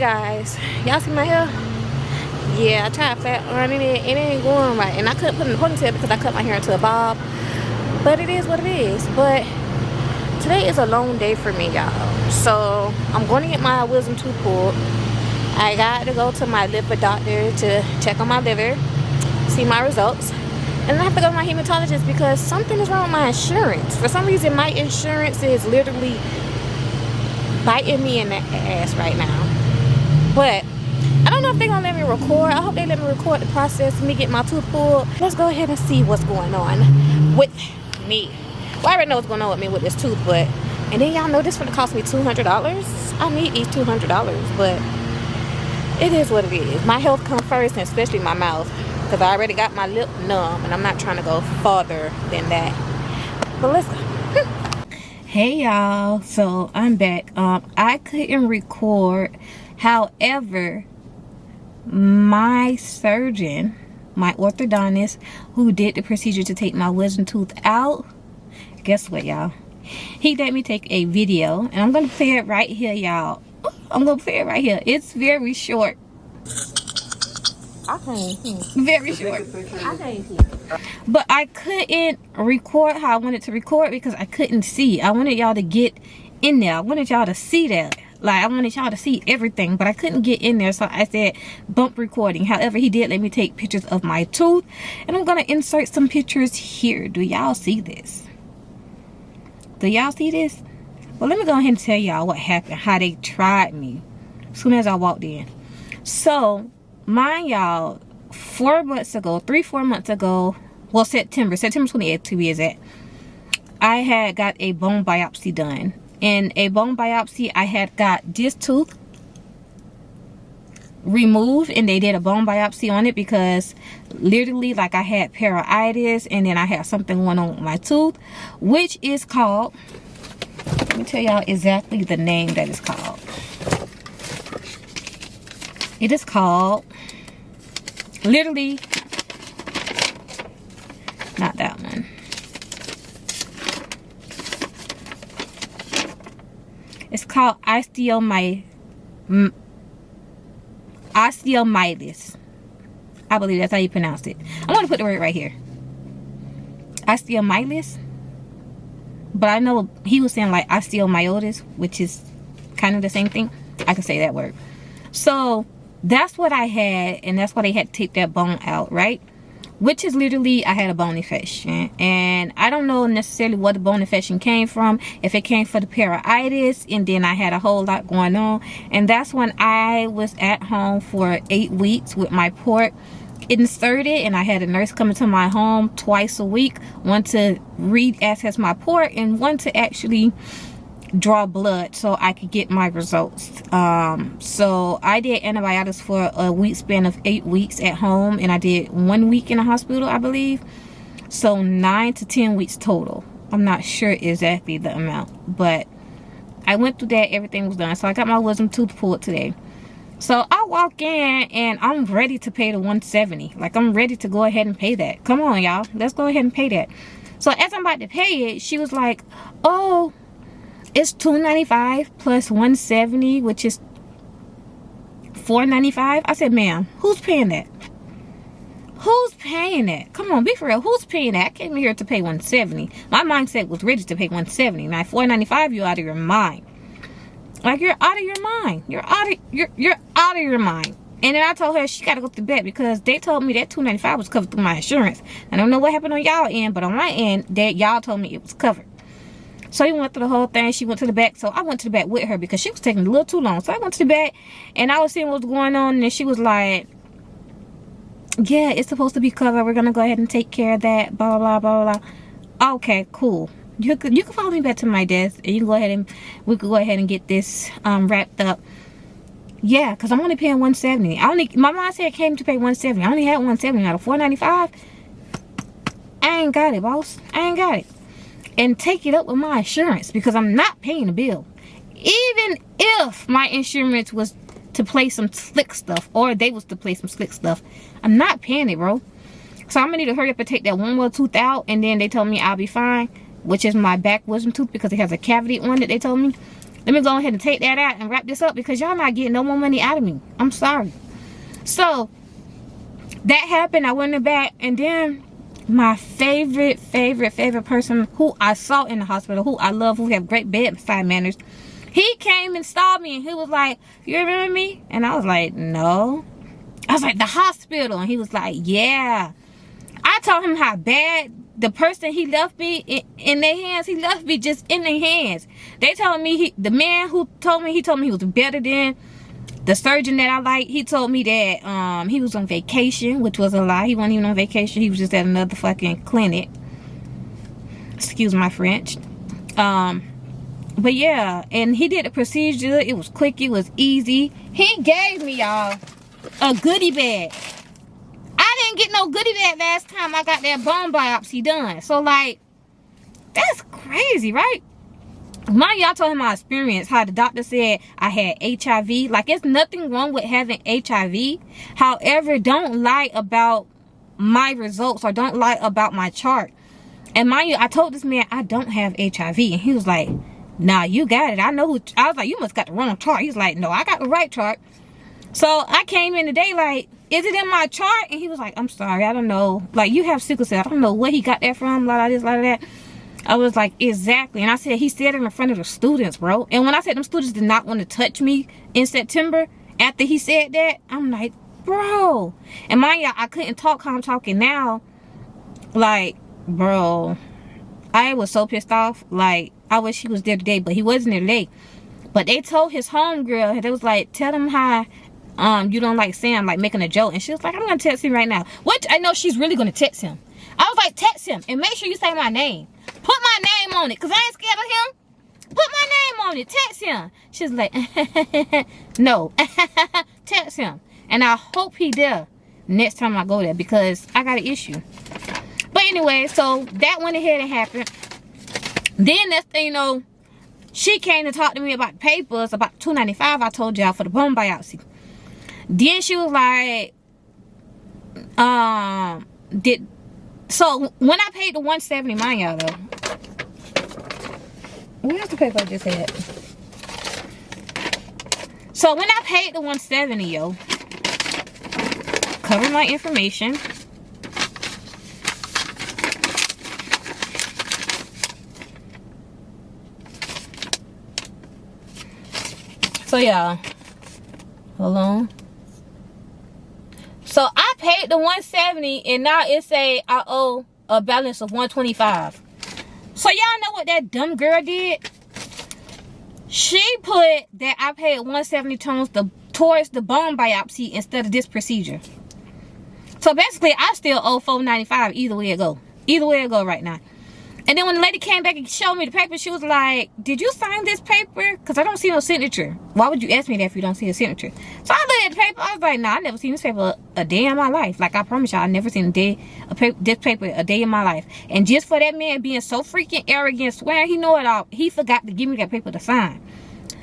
guys, y'all see my hair? Yeah, I tried flat ironing it. It ain't going right. And I couldn't put it in a ponytail because I cut my hair into a bob. But it is what it is. But today is a long day for me, y'all. So I'm going to get my wisdom tooth pulled. I got to go to my liver doctor to check on my liver, see my results. And I have to go to my hematologist because something is wrong with my insurance. For some reason, my insurance is literally biting me in the ass right now. But I don't know if they're gonna let me record. I hope they let me record the process of me getting my tooth pulled. Let's go ahead and see what's going on with me. Well, I already know what's going on with me with this tooth, but and then y'all know this gonna cost me $200. I need these $200, but it is what it is. My health comes first, and especially my mouth, because I already got my lip numb, and I'm not trying to go farther than that. But let's go. Hey y'all, so I'm back. I couldn't record. However, my surgeon, my orthodontist who did the procedure to take my wisdom tooth out, guess what, y'all? He let me take a video, and I'm gonna play it right here, y'all. I'm gonna play it right here. It's very short. I can't see. Very short. I can't see. But I couldn't record how I wanted to record because I couldn't see. I wanted y'all to get in there. I wanted y'all to see that. Like, I wanted y'all to see everything, but I couldn't get in there, so I said bump recording. However, he did let me take pictures of my tooth, and I'm gonna insert some pictures here. Do y'all see this? Do y'all see this? Well, let me go ahead and tell y'all what happened, how they tried me as soon as I walked in. So, mind y'all, 4 months ago, 3-4 months ago, well, September 28th to be exact, I had got a bone biopsy done. In a bone biopsy, I had got this tooth removed, and they did a bone biopsy on it because literally, like, I had periitis, and then I had something going on with my tooth, which is called, let me tell y'all exactly the name that it's called. It is called, literally, not that one. It's called osteomyelitis. I believe that's how you pronounce it. I'm going to put the word right here. Osteomyelitis. But I know he was saying like osteomyosis, which is kind of the same thing. I can say that word. So that's what I had, and that's why they had to take that bone out, right? Which is literally, I had a bone infection, and I don't know necessarily what the bone infection came from, if it came for the periitis, and then I had a whole lot going on, and that's when I was at home for 8 weeks with my port inserted, and I had a nurse coming to my home twice a week, one to reaccess my port and one to actually draw blood so I could get my results. So I did antibiotics for a week span of 8 weeks at home, and I did 1 week in the hospital, I believe. So 9 to 10 weeks total. I'm not sure exactly the amount, but I went through that. Everything was done. So I got my wisdom tooth pulled today. So I walk in and I'm ready to pay the $170. Like, I'm ready to go ahead and pay that. Come on, y'all, let's go ahead and pay that. So as I'm about to pay it, she was like, oh, it's $295 plus $170, which is $495. I said, ma'am, who's paying that? Who's paying that? Come on, be for real. Who's paying that? I came here to pay $170. My mindset was ready to pay $170. Now $495, you're out of your mind. Like, you're out of your mind. You're out of your mind. And then I told her she got to go to bed because they told me that $295 was covered through my insurance. I don't know what happened on y'all end, but on my end, that y'all told me it was covered. So we went through the whole thing. She went to the back. So I went to the back with her because she was taking a little too long. So I went to the back and I was seeing what was going on. And she was like, yeah, it's supposed to be covered. We're going to go ahead and take care of that. Blah, blah, blah, blah, blah. Okay, cool. You can follow me back to my desk and you can go ahead and we could go ahead and get this wrapped up. Yeah, because I'm only paying $170. My mom said came to pay $170. I only had $170 out of $495. I ain't got it, boss. I ain't got it. And take it up with my insurance because I'm not paying the bill. Even if my insurance was to play some slick stuff, or they was to play some slick stuff, I'm not paying it, bro. So I'm gonna need to hurry up and take that one more tooth out, and then they told me I'll be fine, which is my back wisdom tooth because it has a cavity on it, they told me. let me go ahead and take that out and wrap this up because y'all not getting no more money out of me. I'm sorry. So that happened. I went in the back, and then my favorite person who I saw in the hospital, who I love, who have great bedside manners, he came and saw me, and he was like, you remember me? And I was like, no. I was like, the hospital. And he was like, yeah. I told him how bad the person he left me in their hands, he left me just in their hands. They told me, the man who told me, he told me he was better than the surgeon that I like. He told me that he was on vacation, which was a lie. He wasn't even on vacation. He was just at another fucking clinic. Excuse my French. But yeah, and he did the procedure. It was quick. It was easy. He gave me, y'all, a goodie bag. I didn't get no goodie bag last time I got that bone biopsy done. So, like, that's crazy, right? Mind you, I told him my experience, how the doctor said I had HIV. Like, it's nothing wrong with having HIV. However, don't lie about my results or don't lie about my chart. And mind you, I told this man I don't have HIV. And he was like, nah, you got it. I know who. I was like, you must got the wrong chart. He's like, no, I got the right chart. So I came in today like, is it in my chart? And he was like, I'm sorry, I don't know. Like, you have sickle cell. I don't know where he got that from, like this, like that. I was like, exactly. And I said, he said it in front of the students, bro. And when I said them students did not want to touch me in September, after he said that, I'm like, bro. And mind you, I couldn't talk how I'm talking now. Like, bro, I was so pissed off. Like, I wish he was there today, but he wasn't there today. But they told his homegirl, they was like, tell them how you don't like Sam, like making a joke. And she was like, I'm going to text him right now. Which I know she's really going to text him. I was like, text him and make sure you say my name. Put my name on it, because I ain't scared of him. Put my name on it. Text him. She's like, no. Text him. And I hope he does next time I go there, because I got an issue. But anyway, so that went ahead and happened. Then next thing you know, she came to talk to me about the papers, about $295 I told y'all for the bone biopsy. Then she was like, so when I paid the $170, mind y'all though. Where's the paper I just had? So when I paid the $170, yo, cover my information. So yeah, hold on. So I paid the $170, and now it say I owe a balance of $125. So y'all know what that dumb girl did? She put that I paid $170 towards the bone biopsy instead of this procedure. So basically, I still owe $495 either way it go. Either way it go right now. And then when the lady came back and showed me the paper, she was like, did you sign this paper? Because I don't see no signature. Why would you ask me that if you don't see a signature? So I looked at the paper. I was like, nah, I never seen this paper a day in my life. Like, I promise y'all, I never seen this paper a day in my life. And just for that man being so freaking arrogant, swearing he know it all, he forgot to give me that paper to sign.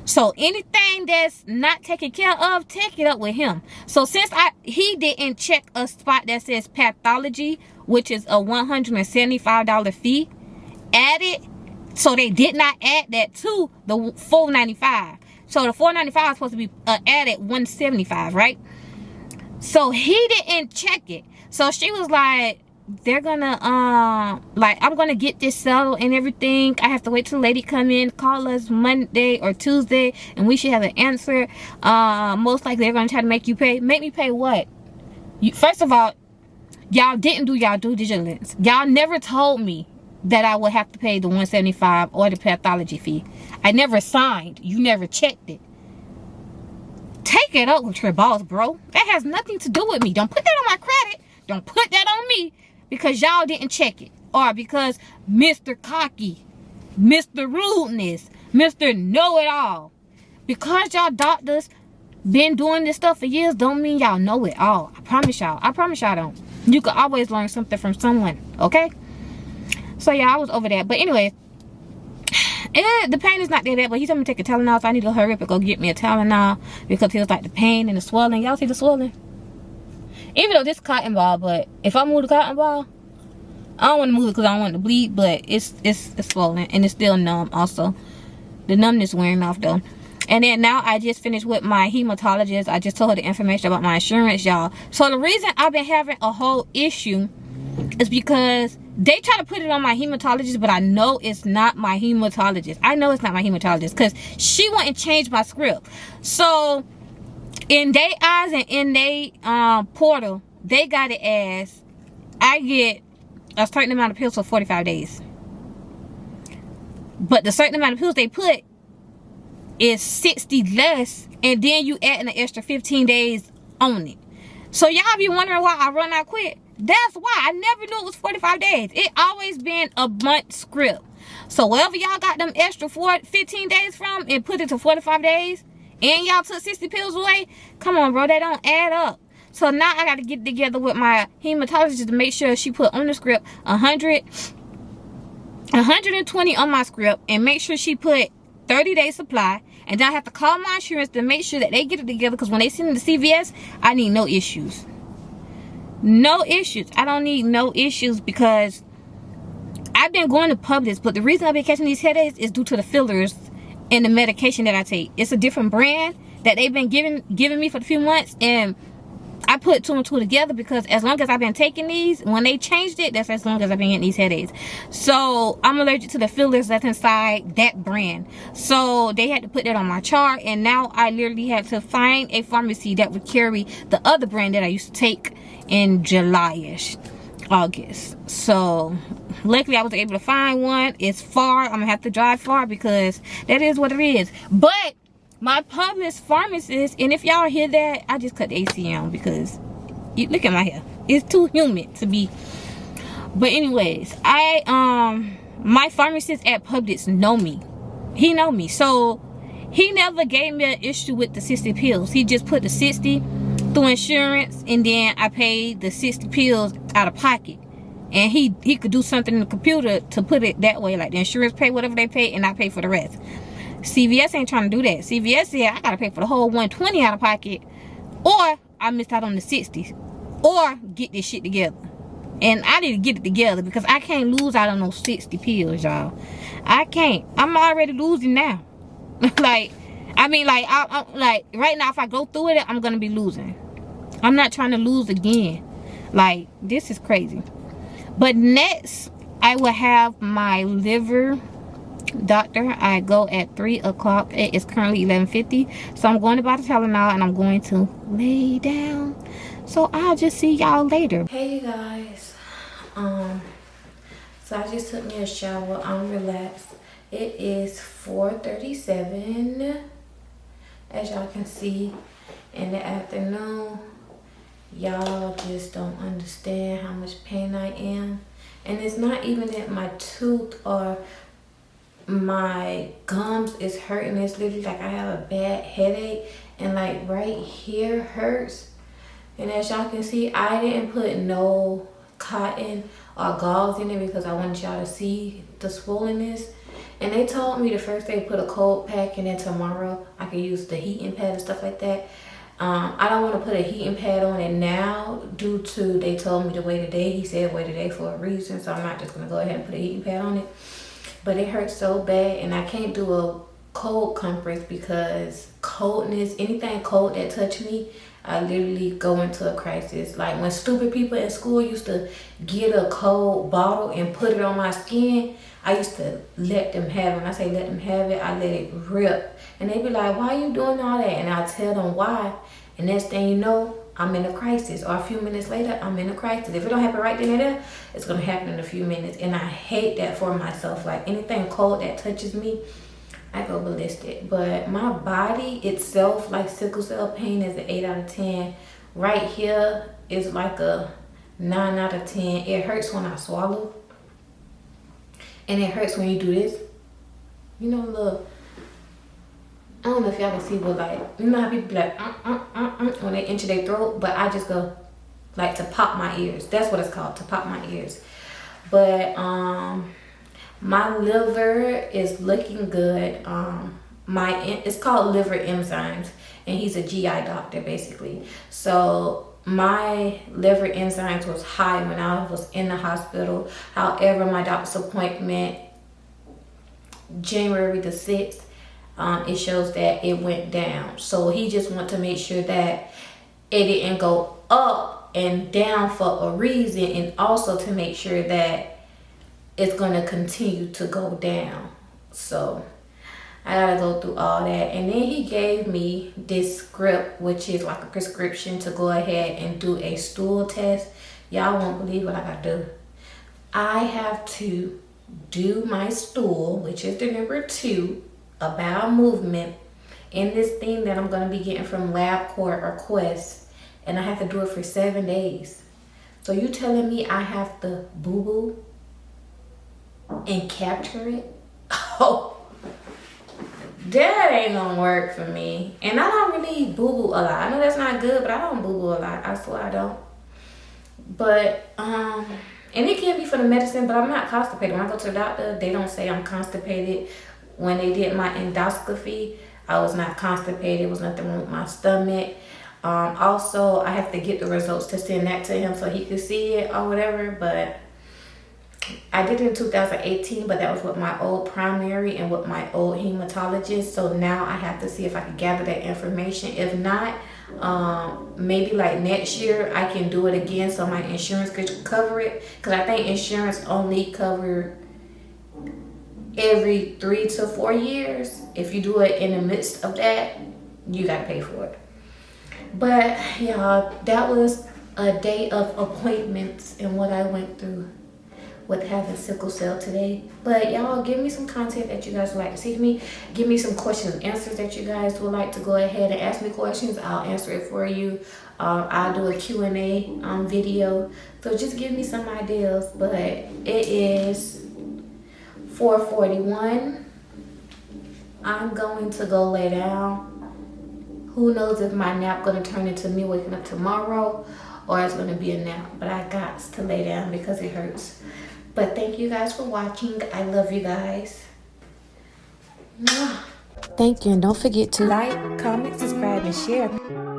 So anything that's not taken care of, take it up with him. So since he didn't check a spot that says pathology, which is a $175 fee, added, so they did not add that to the $495. So the $495 is supposed to be added $175, right? So he didn't check it. So she was like, they're gonna like, I'm gonna get this settled and everything. I have to wait till the lady come in, call us Monday or Tuesday, and we should have an answer. Most likely they're gonna try to make you pay. Make me pay what? First of all, y'all didn't do y'all due diligence. Y'all never told me that I would have to pay the $175 or the pathology fee. I never signed. You never checked it. Take it up with your boss, bro. That has nothing to do with me. Don't put that on my credit. Don't put that on me because y'all didn't check it. Or because Mr. Cocky, Mr. Rudeness, Mr. Know-It-All. Because y'all doctors been doing this stuff for years don't mean y'all know it all. I promise y'all. I promise y'all don't. You can always learn something from someone. Okay? So yeah, I was over that. But anyway, the pain is not that bad. But he told me to take a Tylenol, so I need to hurry up and go get me a Tylenol because he was like the pain and the swelling. Y'all see the swelling? Even though this is cotton ball, but if I move the cotton ball, I don't want to move it because I don't want it to bleed. But it's swollen and it's still numb also. The numbness wearing off though. And then now I just finished with my hematologist. I just told her the information about my insurance, y'all. So the reason I've been having a whole issue is because they try to put it on my hematologist, but I know it's not my hematologist. I know it's not my hematologist because she wouldn't change my script. So in their eyes and in their portal, they got it as I get a certain amount of pills for 45 days. But the certain amount of pills they put is 60 less, and then you add an extra 15 days on it. So y'all be wondering why I run out quick. That's why. I never knew it was 45 days. It always been a month script. So wherever y'all got them extra 15 days from and put it to 45 days, and y'all took 60 pills away, come on, bro, that don't add up. So now I got to get together with my hematologist to make sure she put on the script 120 on my script, and make sure she put 30-day supply. And then I have to call my insurance to make sure that they get it together, because when they send it to CVS, I need no issues. No issues. I don't need no issues, because I've been going to Publix, but the reason I've been catching these headaches is due to the fillers and the medication that I take. It's a different brand that they've been giving me for a few months, and I put two and two together because as long as I've been taking these, when they changed it, that's as long as I've been getting these headaches. So I'm allergic to the fillers that's inside that brand. So they had to put that on my chart, and now I literally had to find a pharmacy that would carry the other brand that I used to take in July-ish, August. So luckily I was able to find one. It's far. I'm gonna have to drive far because that is what it is. But my Publix pharmacist, and if y'all hear that, I just cut the AC on because look at my hair. It's too humid to be. But anyways, my pharmacist at Publix know me. He know me. So he never gave me an issue with the 60 pills. He just put the 60 through insurance, and then I paid the 60 pills out of pocket. And he could do something in the computer to put it that way, like the insurance pay whatever they pay and I pay for the rest. CVS ain't trying to do that. CVS said I gotta pay for the whole 120 out of pocket, or I missed out on the 60s, or get this shit together. And I need to get it together because I can't lose out on those 60 pills, y'all. I can't. I'm already losing now. Like, I mean, like, like right now, if I go through it, I'm gonna be losing. I'm not trying to lose again. Like, this is crazy. But next, I will have my liver doctor. I go at 3 o'clock. It is currently 11:50. So I'm going to buy the Tylenol and I'm going to lay down. So I'll just see y'all later. Hey you guys. So I just took me a shower. I'm relaxed. It is 4:37. As y'all can see in the afternoon. Y'all just don't understand how much pain I am. And it's not even that my tooth or my gums is hurting. It's literally like I have a bad headache, and like right here hurts. And as y'all can see, I didn't put no cotton or gauze in it because I wanted y'all to see the swollenness. And they told me the first day put a cold pack, and then tomorrow I could use the heating pad and stuff like that. I don't want to put a heating pad on it now due to they told me to wait a day. He said wait a day for a reason, so I'm not just going to go ahead and put a heating pad on it. But it hurts so bad, and I can't do a cold compress because coldness, anything cold that touch me, I literally go into a crisis. Like when stupid people in school used to get a cold bottle and put it on my skin, I used to let them have it. When I say let them have it, I let it rip. And they be like, why are you doing all that? And I tell them why. And next thing you know, I'm in a crisis. Or a few minutes later, I'm in a crisis. If it don't happen right then and there, it's going to happen in a few minutes. And I hate that for myself. Like anything cold that touches me, I go ballistic. But my body itself, like sickle cell pain, is an 8 out of 10. Right here is like a 9 out of 10. It hurts when I swallow. And it hurts when you do this. You know, look. I don't know if y'all can see, but like, you know how people be like, when they enter their throat? But I just go, like, to pop my ears. That's what it's called, to pop my ears. But, my liver is looking good. It's called liver enzymes. And he's a GI doctor, basically. So, my liver enzymes was high when I was in the hospital. However, my doctor's appointment, January the 6th, it shows that it went down. So he just want to make sure that it didn't go up and down for a reason, and also to make sure that it's going to continue to go down. So I gotta go through all that. And then he gave me this script, which is like a prescription to go ahead and do a stool test. Y'all won't believe what I gotta do. I have to do my stool, which is the number 2, a bowel movement, in this thing that I'm gonna be getting from LabCorp or Quest, and I have to do it for 7 days. So you telling me I have to boo-boo and capture it? Oh, that ain't gonna work for me. And I don't really boo-boo a lot. I know that's not good, but I don't boo-boo a lot. I swear I don't. But and it can be for the medicine, but I'm not constipated. When I go to the doctor, they don't say I'm constipated. When they did my endoscopy, I was not constipated. There was nothing wrong with my stomach. Also, I have to get the results to send that to him so he could see it or whatever. But I did it in 2018, but that was with my old primary and with my old hematologist. So now I have to see if I can gather that information. If not, maybe like next year I can do it again so my insurance could cover it. Because I think insurance only cover every 3 to 4 years. If you do it in the midst of that, you got to pay for it. But y'all, that was a day of appointments and what I went through with having sickle cell today. But y'all, give me some content that you guys would like to see from me. Give me some questions and answers that you guys would like to go ahead and ask me questions. I'll answer it for you. I'll do a Q&A video. So just give me some ideas. But it is 4:41. I'm going to go lay down. Who knows if my nap gonna turn into me waking up tomorrow, or it's gonna be a nap. But I got to lay down because it hurts. But thank you guys for watching. I love you guys. Thank you, and don't forget to like, comment, subscribe, and share.